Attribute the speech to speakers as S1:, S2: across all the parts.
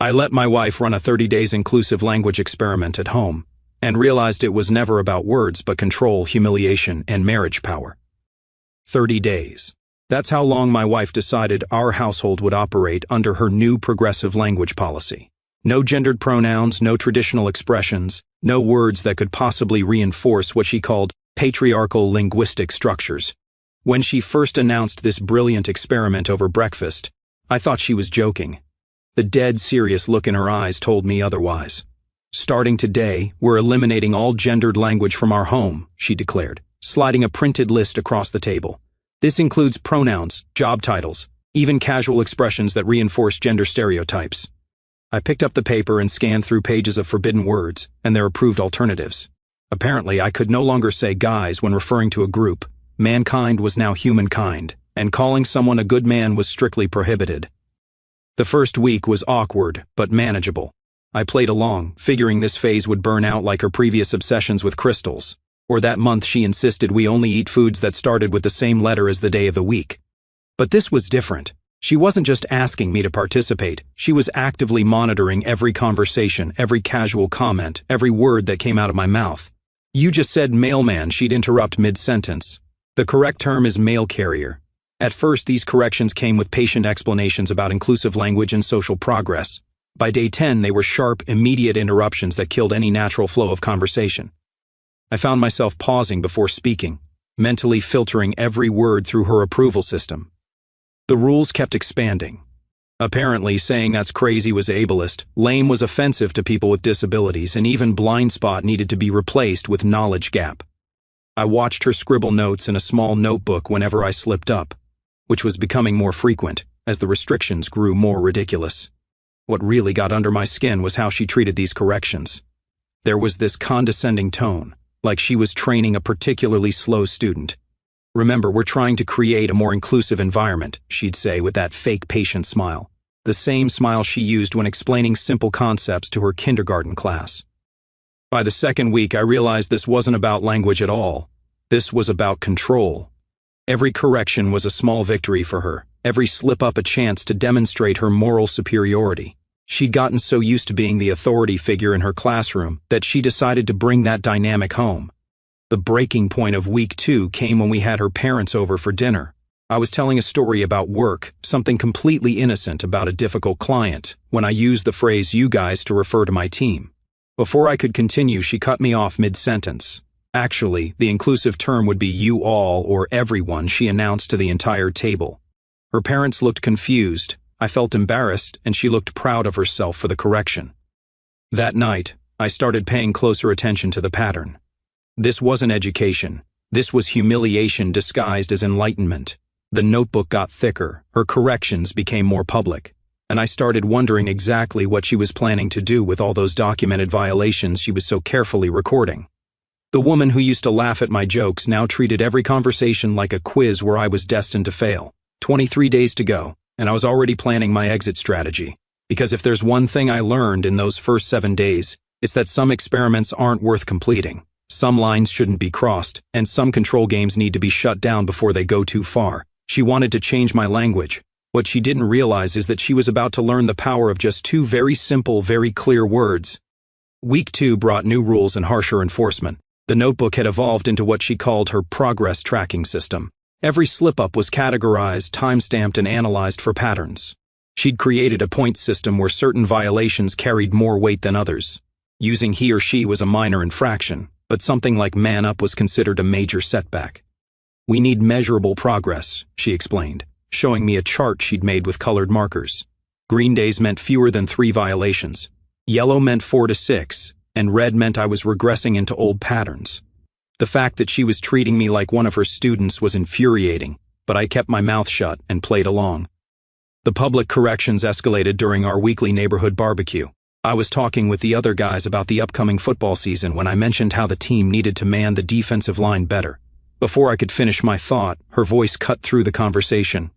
S1: I let my wife run a 30 days inclusive language experiment at home, and realized it was never about words but control, humiliation, and marriage power. 30 days. That's how long my wife decided our household would operate under her new progressive language policy. No gendered pronouns, no traditional expressions, no words that could possibly reinforce what she called patriarchal linguistic structures. When she first announced this brilliant experiment over breakfast, I thought she was joking. The dead serious look in her eyes told me otherwise. Starting today, we're eliminating all gendered language from our home, she declared, sliding a printed list across the table. This includes pronouns, job titles, even casual expressions that reinforce gender stereotypes. I picked up the paper and scanned through pages of forbidden words and their approved alternatives. Apparently, I could no longer say guys when referring to a group. Mankind was now humankind, and calling someone a good man was strictly prohibited. The first week was awkward, but manageable. I played along, figuring this phase would burn out like her previous obsessions with crystals, or that month she insisted we only eat foods that started with the same letter as the day of the week. But this was different. She wasn't just asking me to participate, she was actively monitoring every conversation, every casual comment, every word that came out of my mouth. You just said mailman, she'd interrupt mid-sentence. The correct term is mail carrier. At first, these corrections came with patient explanations about inclusive language and social progress. By day 10, they were sharp, immediate interruptions that killed any natural flow of conversation. I found myself pausing before speaking, mentally filtering every word through her approval system. The rules kept expanding. Apparently, saying that's crazy was ableist, lame was offensive to people with disabilities, and even blind spot needed to be replaced with knowledge gap. I watched her scribble notes in a small notebook whenever I slipped up, which was becoming more frequent as the restrictions grew more ridiculous. What really got under my skin was how she treated these corrections. There was this condescending tone, like she was training a particularly slow student. Remember, we're trying to create a more inclusive environment, she'd say with that fake patient smile. The same smile she used when explaining simple concepts to her kindergarten class. By the second week, I realized this wasn't about language at all. This was about control. Every correction was a small victory for her, every slip-up a chance to demonstrate her moral superiority. She'd gotten so used to being the authority figure in her classroom that she decided to bring that dynamic home. The breaking point of week 2 came when we had her parents over for dinner. I was telling a story about work, something completely innocent about a difficult client, when I used the phrase "you guys" to refer to my team. Before I could continue, she cut me off mid-sentence. Actually, the inclusive term would be "you all" or "everyone," she announced to the entire table. Her parents looked confused, I felt embarrassed, and she looked proud of herself for the correction. That night, I started paying closer attention to the pattern. This wasn't education. This was humiliation disguised as enlightenment. The notebook got thicker, her corrections became more public, and I started wondering exactly what she was planning to do with all those documented violations she was so carefully recording. The woman who used to laugh at my jokes now treated every conversation like a quiz where I was destined to fail. 23 days to go, and I was already planning my exit strategy. Because if there's one thing I learned in those first 7 days, it's that some experiments aren't worth completing. Some lines shouldn't be crossed, and some control games need to be shut down before they go too far. She wanted to change my language. What she didn't realize is that she was about to learn the power of just 2 very simple, very clear words. Week 2 brought new rules and harsher enforcement. The notebook had evolved into what she called her progress tracking system. Every slip-up was categorized, time-stamped, and analyzed for patterns. She'd created a point system where certain violations carried more weight than others. Using he or she was a minor infraction, but something like man up was considered a major setback. We need measurable progress, she explained, showing me a chart she'd made with colored markers. Green days meant fewer than 3 violations. Yellow meant 4 to 6, and red meant I was regressing into old patterns. The fact that she was treating me like one of her students was infuriating, but I kept my mouth shut and played along. The public corrections escalated during our weekly neighborhood barbecue. I was talking with the other guys about the upcoming football season when I mentioned how the team needed to man the defensive line better. Before I could finish my thought, her voice cut through the conversation.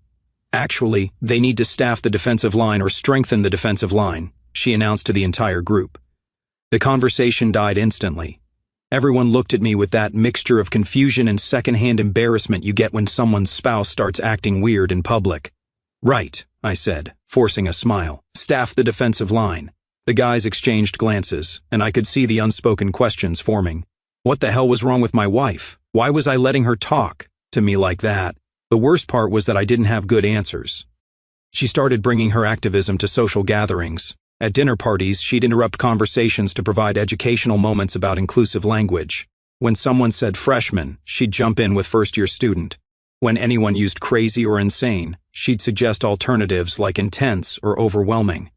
S1: Actually, they need to staff the defensive line or strengthen the defensive line, she announced to the entire group. The conversation died instantly. Everyone looked at me with that mixture of confusion and secondhand embarrassment you get when someone's spouse starts acting weird in public. Right, I said, forcing a smile. Staff the defensive line. The guys exchanged glances, and I could see the unspoken questions forming. What the hell was wrong with my wife? Why was I letting her talk to me like that? The worst part was that I didn't have good answers. She started bringing her activism to social gatherings. At dinner parties, she'd interrupt conversations to provide educational moments about inclusive language. When someone said freshman, she'd jump in with first-year student. When anyone used crazy or insane, she'd suggest alternatives like intense or overwhelming.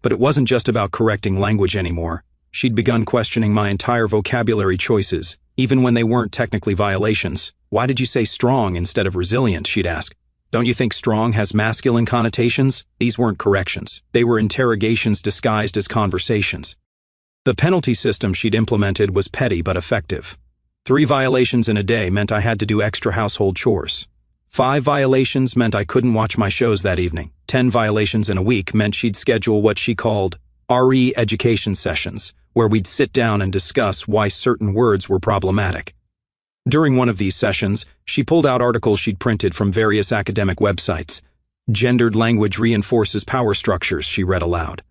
S1: But it wasn't just about correcting language anymore. She'd begun questioning my entire vocabulary choices, even when they weren't technically violations. Why did you say strong instead of resilient, she'd ask. Don't you think strong has masculine connotations? These weren't corrections. They were interrogations disguised as conversations. The penalty system she'd implemented was petty but effective. 3 violations in a day meant I had to do extra household chores. 5 violations meant I couldn't watch my shows that evening. 10 violations in a week meant she'd schedule what she called RE education sessions, where we'd sit down and discuss why certain words were problematic. During one of these sessions, she pulled out articles she'd printed from various academic websites. Gendered language reinforces power structures, she read aloud.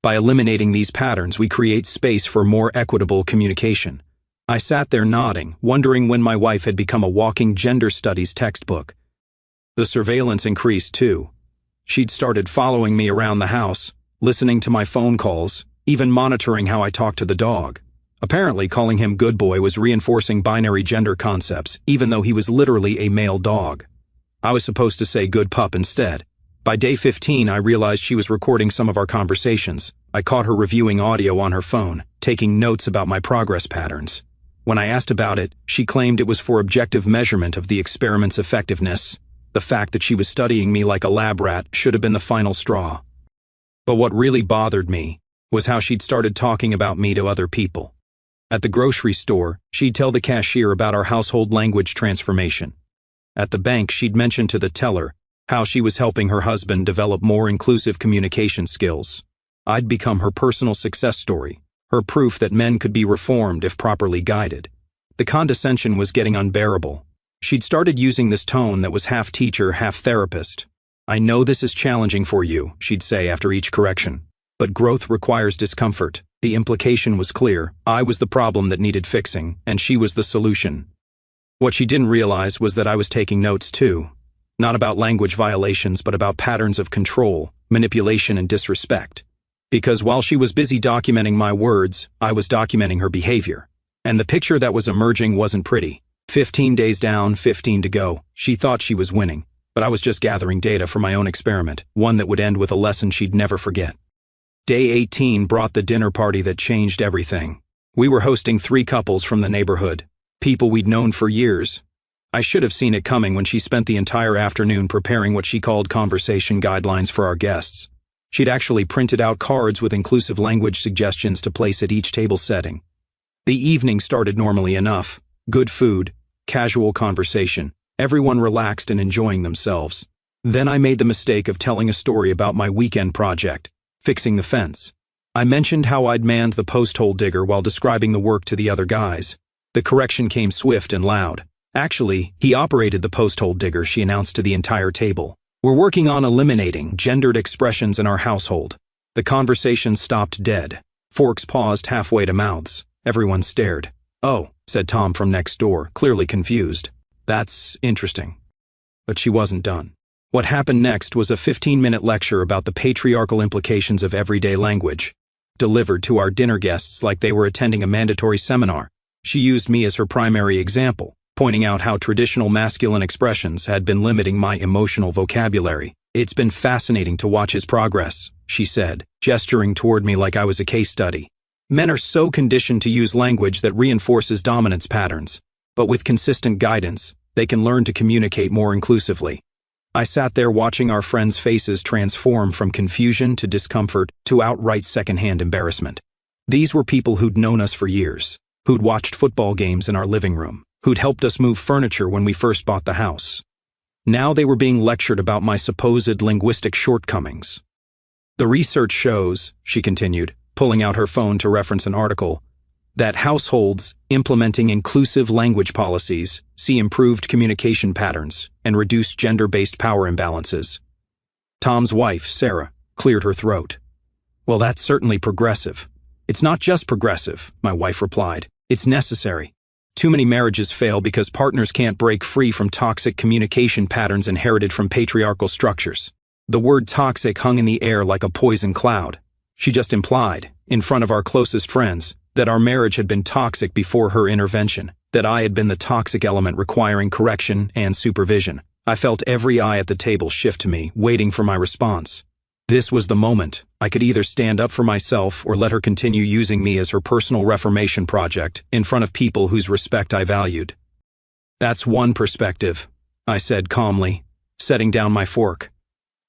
S1: By eliminating these patterns, we create space for more equitable communication. I sat there nodding, wondering when my wife had become a walking gender studies textbook. The surveillance increased too. She'd started following me around the house, listening to my phone calls, even monitoring how I talked to the dog. Apparently, calling him good boy was reinforcing binary gender concepts, even though he was literally a male dog. I was supposed to say good pup instead. By day 15, I realized she was recording some of our conversations. I caught her reviewing audio on her phone, taking notes about my progress patterns. When I asked about it, she claimed it was for objective measurement of the experiment's effectiveness. The fact that she was studying me like a lab rat should have been the final straw. But what really bothered me was how she'd started talking about me to other people. At the grocery store, she'd tell the cashier about our household language transformation. At the bank, she'd mention to the teller how she was helping her husband develop more inclusive communication skills. I'd become her personal success story, her proof that men could be reformed if properly guided. The condescension was getting unbearable. She'd started using this tone that was half teacher, half therapist. I know this is challenging for you, she'd say after each correction. But growth requires discomfort. The implication was clear. I was the problem that needed fixing, and she was the solution. What she didn't realize was that I was taking notes too. Not about language violations, but about patterns of control, manipulation, and disrespect. Because while she was busy documenting my words, I was documenting her behavior. And the picture that was emerging wasn't pretty. 15 days down, 15 to go. She thought she was winning, but I was just gathering data for my own experiment, one that would end with a lesson she'd never forget. Day 18 brought the dinner party that changed everything. We were hosting 3 couples from the neighborhood, people we'd known for years. I should have seen it coming when she spent the entire afternoon preparing what she called conversation guidelines for our guests. She'd actually printed out cards with inclusive language suggestions to place at each table setting. The evening started normally enough. Good food, casual conversation, everyone relaxed and enjoying themselves. Then I made the mistake of telling a story about my weekend project, fixing the fence. I mentioned how I'd manned the post hole digger while describing the work to the other guys. The correction came swift and loud. Actually, he operated the post hole digger, she announced to the entire table. We're working on eliminating gendered expressions in our household. The conversation stopped dead. Forks paused halfway to mouths. Everyone stared. Oh, said Tom from next door, clearly confused. That's interesting. But she wasn't done. What happened next was a 15-minute lecture about the patriarchal implications of everyday language, delivered to our dinner guests like they were attending a mandatory seminar. She used me as her primary example, pointing out how traditional masculine expressions had been limiting my emotional vocabulary. It's been fascinating to watch his progress, she said, gesturing toward me like I was a case study. Men are so conditioned to use language that reinforces dominance patterns, but with consistent guidance, they can learn to communicate more inclusively. I sat there watching our friends' faces transform from confusion to discomfort to outright secondhand embarrassment. These were people who'd known us for years, who'd watched football games in our living room, who'd helped us move furniture when we first bought the house. Now they were being lectured about my supposed linguistic shortcomings. The research shows, she continued, pulling out her phone to reference an article, that households implementing inclusive language policies see improved communication patterns and reduced gender-based power imbalances. Tom's wife, Sarah, cleared her throat. Well, that's certainly progressive. It's not just progressive, my wife replied. It's necessary. Too many marriages fail because partners can't break free from toxic communication patterns inherited from patriarchal structures. The word toxic hung in the air like a poison cloud. She just implied, in front of our closest friends, that our marriage had been toxic before her intervention, that I had been the toxic element requiring correction and supervision. I felt every eye at the table shift to me, waiting for my response. This was the moment. I could either stand up for myself or let her continue using me as her personal reformation project in front of people whose respect I valued. That's one perspective, I said calmly, setting down my fork.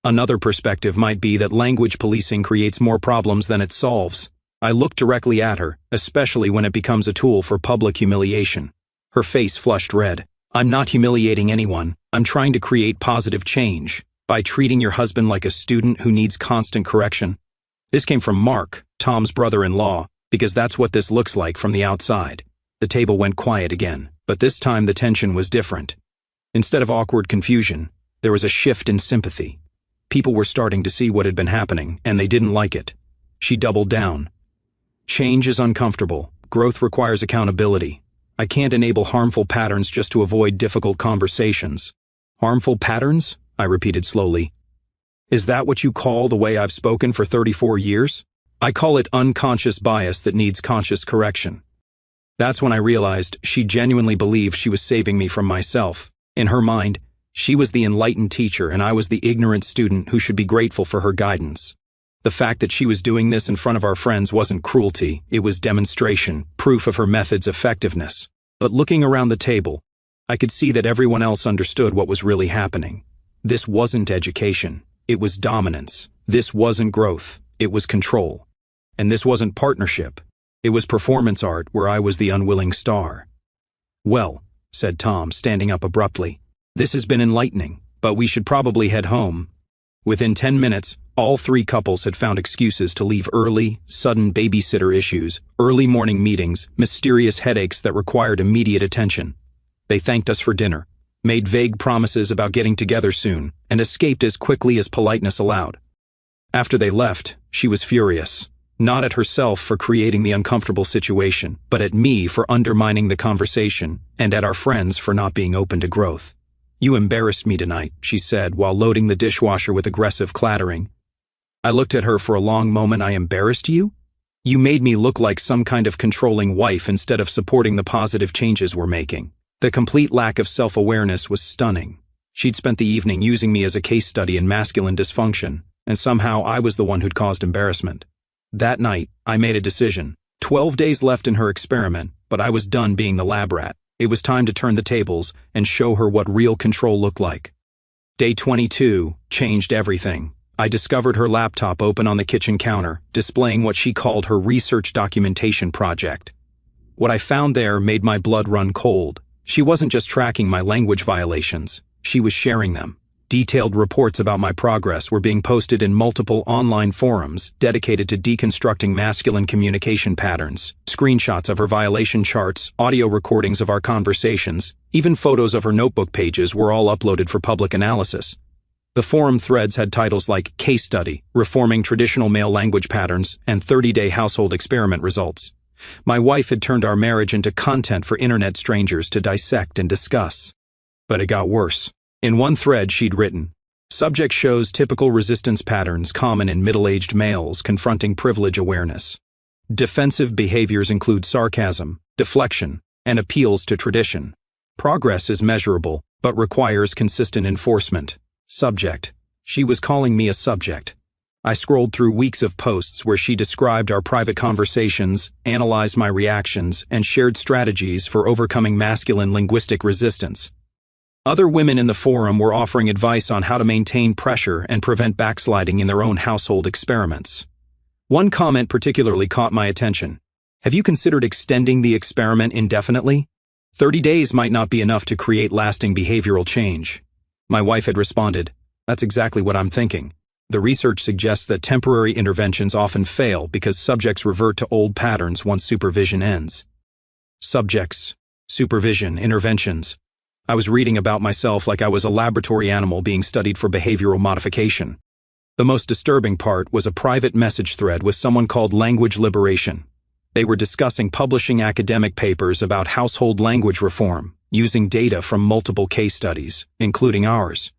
S1: Another perspective might be that language policing creates more problems than it solves. I looked directly at her, especially when it becomes a tool for public humiliation. Her face flushed red. I'm not humiliating anyone. I'm trying to create positive change by treating your husband like a student who needs constant correction. This came from Mark, Tom's brother-in-law, because that's what this looks like from the outside. The table went quiet again, but this time the tension was different. Instead of awkward confusion, there was a shift in sympathy. People were starting to see what had been happening, and they didn't like it. She doubled down. Change is uncomfortable. Growth requires accountability. I can't enable harmful patterns just to avoid difficult conversations. Harmful patterns? I repeated slowly. Is that what you call the way I've spoken for 34 years? I call it unconscious bias that needs conscious correction. That's when I realized she genuinely believed she was saving me from myself. In her mind, she was the enlightened teacher and I was the ignorant student who should be grateful for her guidance. The fact that she was doing this in front of our friends wasn't cruelty, it was demonstration, proof of her method's effectiveness. But looking around the table, I could see that everyone else understood what was really happening. This wasn't education, it was dominance. This wasn't growth, it was control. And this wasn't partnership, it was performance art where I was the unwilling star. Well, said Tom, standing up abruptly, this has been enlightening, but we should probably head home. Within 10 minutes, all three couples had found excuses to leave early, sudden babysitter issues, early morning meetings, mysterious headaches that required immediate attention. They thanked us for dinner, made vague promises about getting together soon, and escaped as quickly as politeness allowed. After they left, she was furious, not at herself for creating the uncomfortable situation, but at me for undermining the conversation, and at our friends for not being open to growth. You embarrassed me tonight, she said while loading the dishwasher with aggressive clattering. I looked at her for a long moment. I embarrassed you? You made me look like some kind of controlling wife instead of supporting the positive changes we're making. The complete lack of self-awareness was stunning. She'd spent the evening using me as a case study in masculine dysfunction, and somehow I was the one who'd caused embarrassment. That night, I made a decision. 12 days left in her experiment, but I was done being the lab rat. It was time to turn the tables and show her what real control looked like. Day 22 changed everything. I discovered her laptop open on the kitchen counter, displaying what she called her research documentation project. What I found there made my blood run cold. She wasn't just tracking my language violations, she was sharing them. Detailed reports about my progress were being posted in multiple online forums dedicated to deconstructing masculine communication patterns, screenshots of her violation charts, audio recordings of our conversations, even photos of her notebook pages were all uploaded for public analysis. The forum threads had titles like Case Study, Reforming Traditional Male Language Patterns, and 30-Day Household Experiment Results. My wife had turned our marriage into content for internet strangers to dissect and discuss. But it got worse. In one thread she'd written, subject shows typical resistance patterns common in middle-aged males confronting privilege awareness. Defensive behaviors include sarcasm, deflection, and appeals to tradition. Progress is measurable, but requires consistent enforcement. Subject. She was calling me a subject. I scrolled through weeks of posts where she described our private conversations, analyzed my reactions, and shared strategies for overcoming masculine linguistic resistance. Other women in the forum were offering advice on how to maintain pressure and prevent backsliding in their own household experiments. One comment particularly caught my attention. Have you considered extending the experiment indefinitely? 30 days might not be enough to create lasting behavioral change. My wife had responded, that's exactly what I'm thinking. The research suggests that temporary interventions often fail because subjects revert to old patterns once supervision ends. Subjects, supervision, interventions. I was reading about myself like I was a laboratory animal being studied for behavioral modification. The most disturbing part was a private message thread with someone called Language Liberation. They were discussing publishing academic papers about household language reform, using data from multiple case studies, including ours.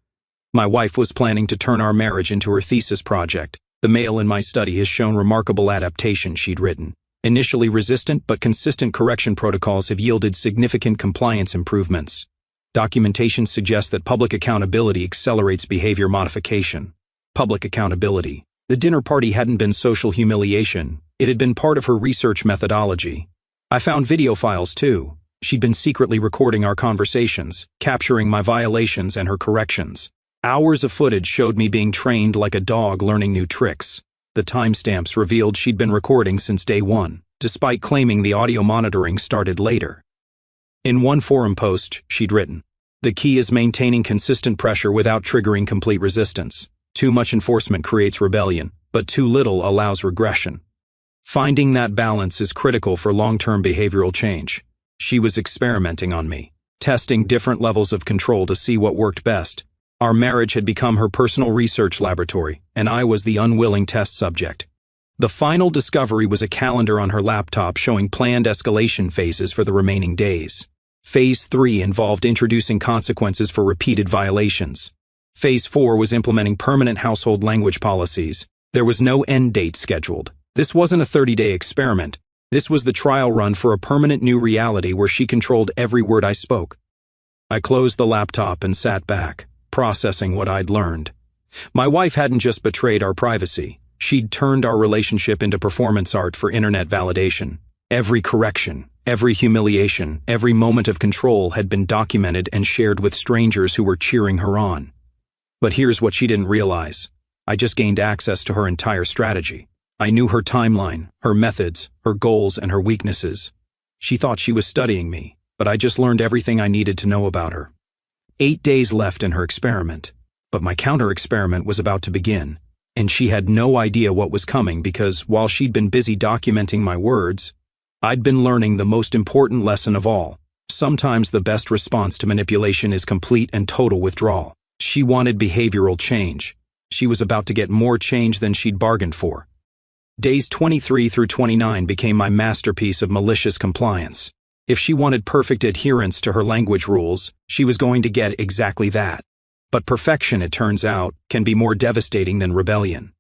S1: My wife was planning to turn our marriage into her thesis project. The male in my study has shown remarkable adaptation, she'd written. Initially resistant but consistent correction protocols have yielded significant compliance improvements. Documentation suggests that public accountability accelerates behavior modification. Public accountability. The dinner party hadn't been social humiliation. It had been part of her research methodology. I found video files too. She'd been secretly recording our conversations, capturing my violations and her corrections. Hours of footage showed me being trained like a dog learning new tricks. The timestamps revealed she'd been recording since day one, despite claiming the audio monitoring started later. In one forum post, she'd written, "The key is maintaining consistent pressure without triggering complete resistance. Too much enforcement creates rebellion, but too little allows regression. Finding that balance is critical for long-term behavioral change." She was experimenting on me, testing different levels of control to see what worked best. Our marriage had become her personal research laboratory, and I was the unwilling test subject. The final discovery was a calendar on her laptop showing planned escalation phases for the remaining days. Phase 3 involved introducing consequences for repeated violations. Phase 4 was implementing permanent household language policies. There was no end date scheduled. This wasn't a 30-day experiment. This was the trial run for a permanent new reality where she controlled every word I spoke. I closed the laptop and sat back, processing what I'd learned. My wife hadn't just betrayed our privacy. She'd turned our relationship into performance art for internet validation. Every correction, every humiliation, every moment of control had been documented and shared with strangers who were cheering her on. But here's what she didn't realize. I just gained access to her entire strategy. I knew her timeline, her methods, her goals, and her weaknesses. She thought she was studying me, but I just learned everything I needed to know about her. 8 days left in her experiment, but my counter-experiment was about to begin, and she had no idea what was coming because while she'd been busy documenting my words, I'd been learning the most important lesson of all. Sometimes the best response to manipulation is complete and total withdrawal. She wanted behavioral change. She was about to get more change than she'd bargained for. Days 23 through 29 became my masterpiece of malicious compliance. If she wanted perfect adherence to her language rules, she was going to get exactly that. But perfection, it turns out, can be more devastating than rebellion.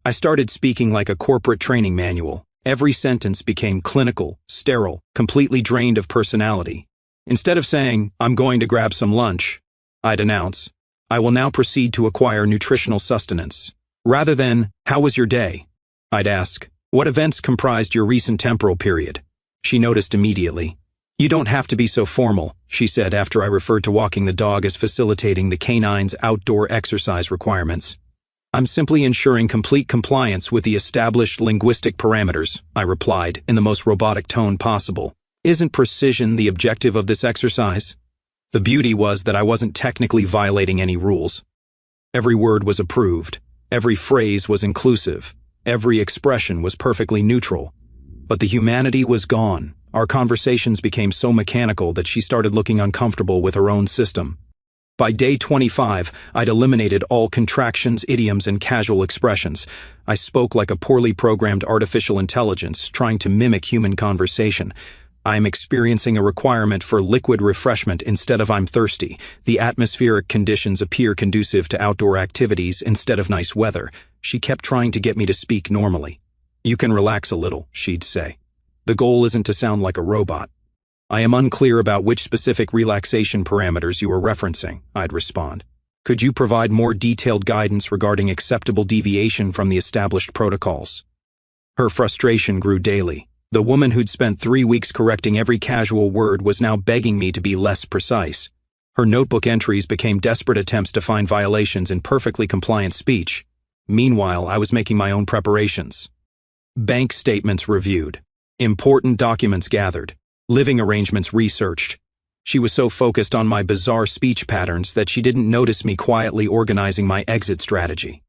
S1: I started speaking like a corporate training manual. Every sentence became clinical, sterile, completely drained of personality. Instead of saying, "I'm going to grab some lunch," I'd announce, "I will now proceed to acquire nutritional sustenance." Rather than, "How was your day?" I'd ask, "What events comprised your recent temporal period?" She noticed immediately. "You don't have to be so formal," she said after I referred to walking the dog as facilitating the canine's outdoor exercise requirements. "I'm simply ensuring complete compliance with the established linguistic parameters," I replied in the most robotic tone possible. "Isn't precision the objective of this exercise?" The beauty was that I wasn't technically violating any rules. Every word was approved. Every phrase was inclusive. Every expression was perfectly neutral. But the humanity was gone. Our conversations became so mechanical that she started looking uncomfortable with her own system. By day 25, I'd eliminated all contractions, idioms, and casual expressions. I spoke like a poorly programmed artificial intelligence, trying to mimic human conversation. "I'm experiencing a requirement for liquid refreshment instead of I'm thirsty. The atmospheric conditions appear conducive to outdoor activities instead of nice weather." She kept trying to get me to speak normally. "You can relax a little," she'd say. "The goal isn't to sound like a robot." "I am unclear about which specific relaxation parameters you are referencing," I'd respond. "Could you provide more detailed guidance regarding acceptable deviation from the established protocols?" Her frustration grew daily. The woman who'd spent 3 weeks correcting every casual word was now begging me to be less precise. Her notebook entries became desperate attempts to find violations in perfectly compliant speech. Meanwhile, I was making my own preparations. Bank statements reviewed. Important documents gathered. Living arrangements researched. She was so focused on my bizarre speech patterns that she didn't notice me quietly organizing my exit strategy.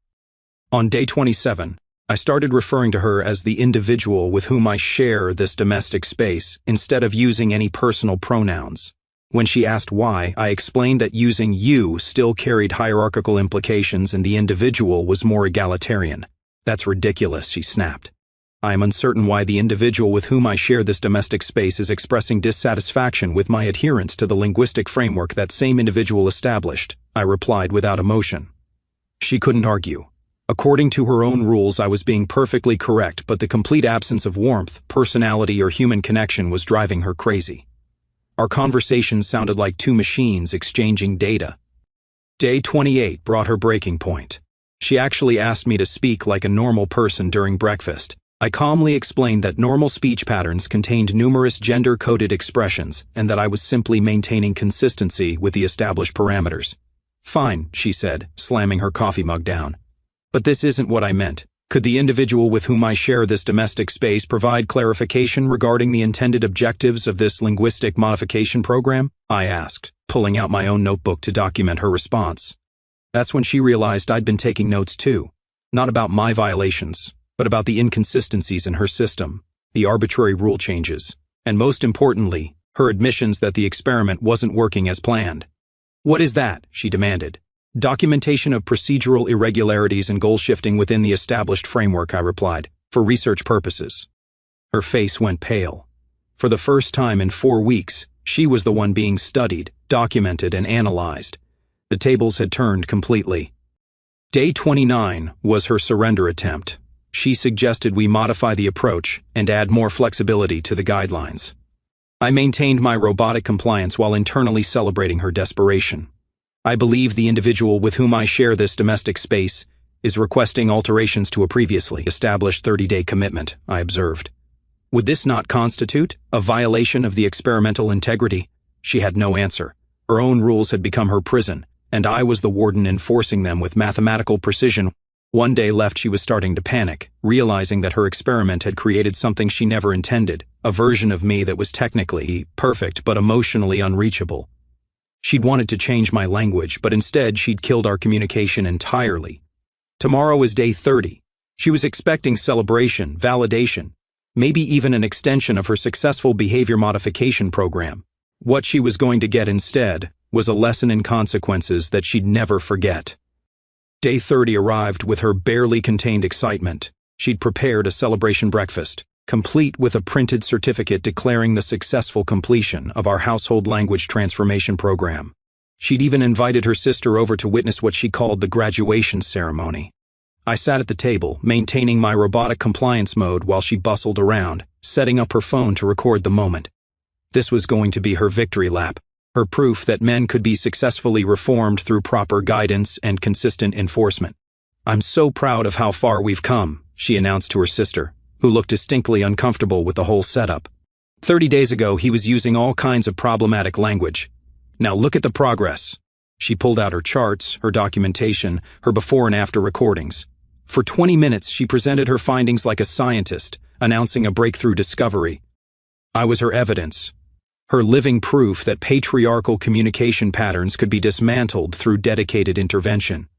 S1: On day 27, I started referring to her as the individual with whom I share this domestic space instead of using any personal pronouns. When she asked why, I explained that using you still carried hierarchical implications and the individual was more egalitarian. That's ridiculous, she snapped. I am uncertain why the individual with whom I share this domestic space is expressing dissatisfaction with my adherence to the linguistic framework that same individual established, I replied without emotion. She couldn't argue. According to her own rules, I was being perfectly correct, but the complete absence of warmth, personality, or human connection was driving her crazy. Our conversations sounded like two machines exchanging data. Day 28 brought her breaking point. She actually asked me to speak like a normal person during breakfast. I calmly explained that normal speech patterns contained numerous gender-coded expressions and that I was simply maintaining consistency with the established parameters. Fine, she said, slamming her coffee mug down. But this isn't what I meant. Could the individual with whom I share this domestic space provide clarification regarding the intended objectives of this linguistic modification program? I asked, pulling out my own notebook to document her response. That's when she realized I'd been taking notes too. Not about my violations, but about the inconsistencies in her system, the arbitrary rule changes, and most importantly, her admissions that the experiment wasn't working as planned. What is that? She demanded. Documentation of procedural irregularities and goal shifting within the established framework, I replied, for research purposes. Her face went pale. For the first time in 4 weeks, she was the one being studied, documented, and analyzed. The tables had turned completely. Day 29 was her surrender attempt. She suggested we modify the approach and add more flexibility to the guidelines. I maintained my robotic compliance while internally celebrating her desperation. I believe the individual with whom I share this domestic space is requesting alterations to a previously established 30-day commitment, I observed. Would this not constitute a violation of the experimental integrity? She had no answer. Her own rules had become her prison, and I was the warden enforcing them with mathematical precision. One day left, she was starting to panic, realizing that her experiment had created something she never intended, a version of me that was technically perfect but emotionally unreachable. She'd wanted to change my language, but instead she'd killed our communication entirely. Tomorrow was day 30. She was expecting celebration, validation, maybe even an extension of her successful behavior modification program. What she was going to get instead was a lesson in consequences that she'd never forget. Day 30 arrived with her barely contained excitement. She'd prepared a celebration breakfast, complete with a printed certificate declaring the successful completion of our household language transformation program. She'd even invited her sister over to witness what she called the graduation ceremony. I sat at the table, maintaining my robotic compliance mode while she bustled around, setting up her phone to record the moment. This was going to be her victory lap, her proof that men could be successfully reformed through proper guidance and consistent enforcement. "I'm so proud of how far we've come," she announced to her sister, who looked distinctly uncomfortable with the whole setup. 30 days ago, he was using all kinds of problematic language. Now look at the progress. She pulled out her charts, her documentation, her before and after recordings. For 20 minutes, she presented her findings like a scientist, announcing a breakthrough discovery. I was her evidence, her living proof that patriarchal communication patterns could be dismantled through dedicated intervention.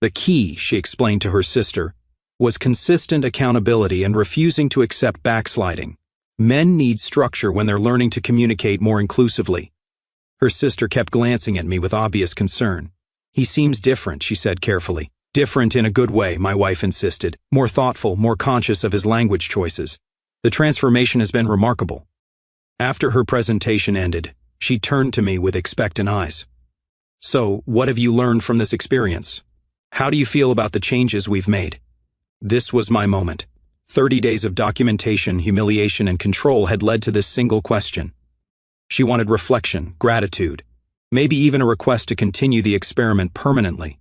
S1: The key, she explained to her sister, was consistent accountability and refusing to accept backsliding. Men need structure when they're learning to communicate more inclusively. Her sister kept glancing at me with obvious concern. "He seems different," she said carefully. "Different in a good way," my wife insisted. "More thoughtful, more conscious of his language choices. The transformation has been remarkable." After her presentation ended, she turned to me with expectant eyes. "So, what have you learned from this experience? How do you feel about the changes we've made?" This was my moment. 30 days of documentation, humiliation, and control had led to this single question. She wanted reflection, gratitude, maybe even a request to continue the experiment permanently.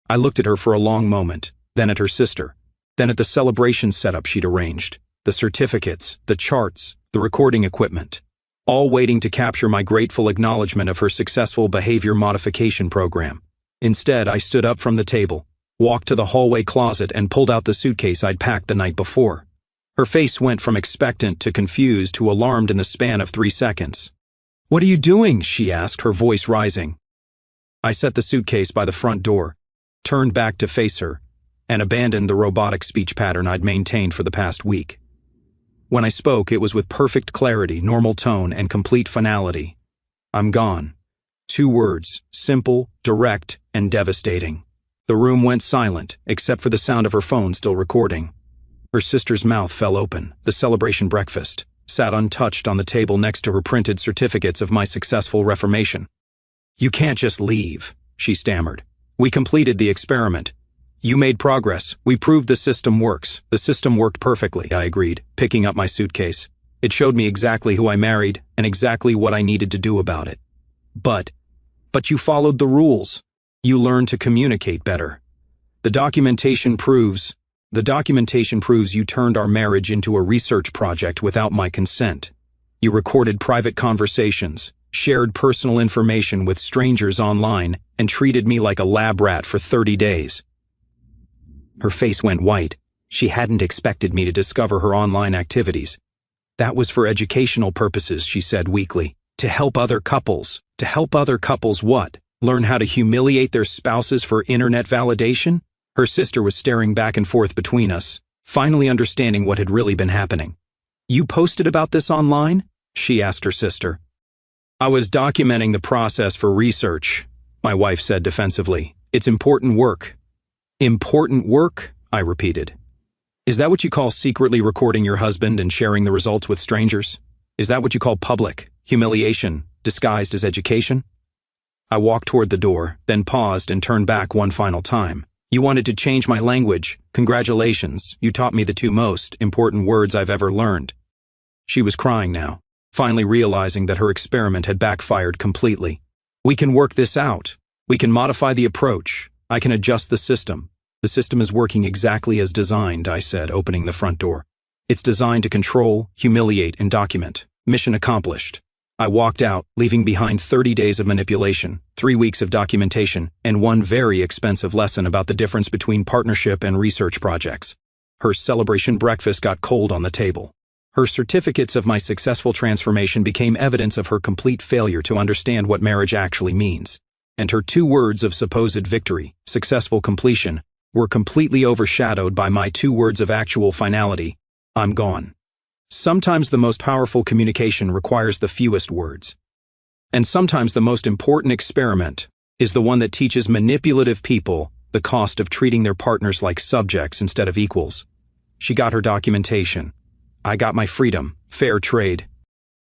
S1: I looked at her for a long moment, then at her sister, then at the celebration setup she'd arranged, the certificates, the charts, the recording equipment, all waiting to capture my grateful acknowledgement of her successful behavior modification program. Instead, I stood up from the table, walked to the hallway closet, and pulled out the suitcase I'd packed the night before. Her face went from expectant to confused to alarmed in the span of 3 seconds. "What are you doing?" she asked, her voice rising. I set the suitcase by the front door, turned back to face her, and abandoned the robotic speech pattern I'd maintained for the past week. When I spoke, it was with perfect clarity, normal tone, and complete finality. I'm gone. 2 words, simple, direct, and devastating. The room went silent, except for the sound of her phone still recording. Her sister's mouth fell open. The celebration breakfast sat untouched on the table next to her printed certificates of my successful reformation. "You can't just leave," she stammered. "We completed the experiment. You made progress. We proved the system works." "The system worked perfectly," I agreed, picking up my suitcase. "It showed me exactly who I married and exactly what I needed to do about it. But you followed the rules. You learned to communicate better. The documentation proves you turned our marriage into a research project without my consent. You recorded private conversations, shared personal information with strangers online, and treated me like a lab rat for 30 days. Her face went white. She hadn't expected me to discover her online activities. "That was for educational purposes," she said weakly. "To help other couples." "To help other couples what? Learn how to humiliate their spouses for internet validation?" Her sister was staring back and forth between us, finally understanding what had really been happening. "You posted about this online?" she asked her sister. "I was documenting the process for research," my wife said defensively. "It's important work." "Important work?" I repeated. "Is that what you call secretly recording your husband and sharing the results with strangers? Is that what you call public humiliation disguised as education?" I walked toward the door, then paused and turned back one final time. "You wanted to change my language. Congratulations, you taught me the 2 most important words I've ever learned." She was crying now, finally realizing that her experiment had backfired completely. "We can work this out. We can modify the approach. I can adjust the system. The system is working exactly as designed," I said, opening the front door. "It's designed to control, humiliate, and document. Mission accomplished." I walked out, leaving behind 30 days of manipulation, 3 weeks of documentation, and 1 very expensive lesson about the difference between partnership and research projects. Her celebration breakfast got cold on the table. Her certificates of my successful transformation became evidence of her complete failure to understand what marriage actually means. And her 2 words of supposed victory, successful completion, were completely overshadowed by my 2 words of actual finality: I'm gone. Sometimes the most powerful communication requires the fewest words. And sometimes the most important experiment is the one that teaches manipulative people the cost of treating their partners like subjects instead of equals. She got her documentation. I got my freedom. Fair trade.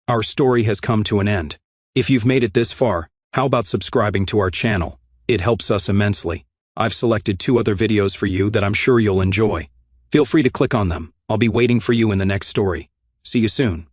S1: Our story has come to an end. If you've made it this far, how about subscribing to our channel? It helps us immensely. I've selected 2 other videos for you that I'm sure you'll enjoy. Feel free to click on them. I'll be waiting for you in the next story. See you soon.